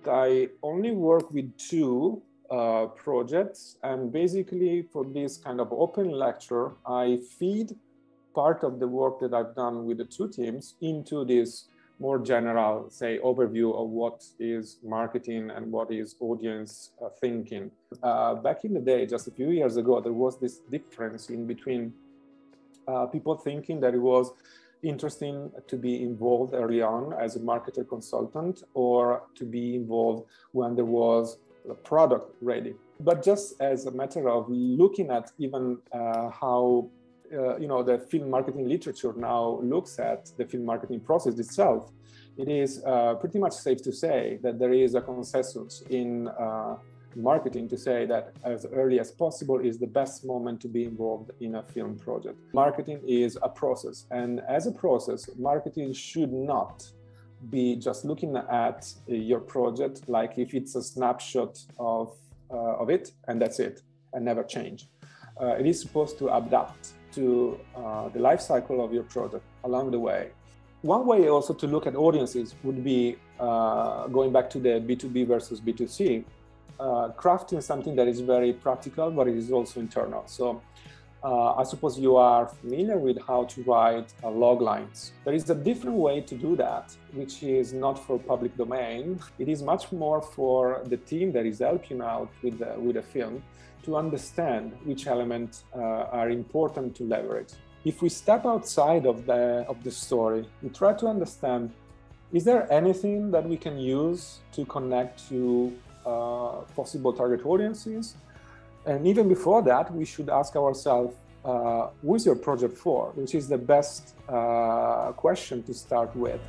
I only work with two projects, and basically for this kind of open lecture, I feed part of the work that I've done with the two teams into this more general, say, overview of what is marketing and what is audience thinking. Back in the day, just a few years ago, there was this difference in between people thinking that it was interesting to be involved early on as a marketer consultant, or to be involved when there was a product ready. But just as a matter of looking at even how the film marketing literature now looks at the film marketing process itself, it is pretty much safe to say that there is a consensus in marketing to say that as early as possible is the best moment to be involved in a film project. Marketing is a process, and as a process, marketing should not be just looking at your project like if it's a snapshot of it and that's it, and never change. It is supposed to adapt to the life cycle of your project along the way. One way also to look at audiences would be going back to the B2B versus B2C, crafting something that is very practical, but it is also internal. So I suppose you are familiar with how to write log lines. There is a different way to do that, which is not for public domain. It is much more for the team that is helping out with a film to understand which elements are important to leverage. If we step outside of the story, we try to understand, is there anything that we can use to connect to possible target audiences? And even before that, we should ask ourselves, who is your project for? Which is the best question to start with.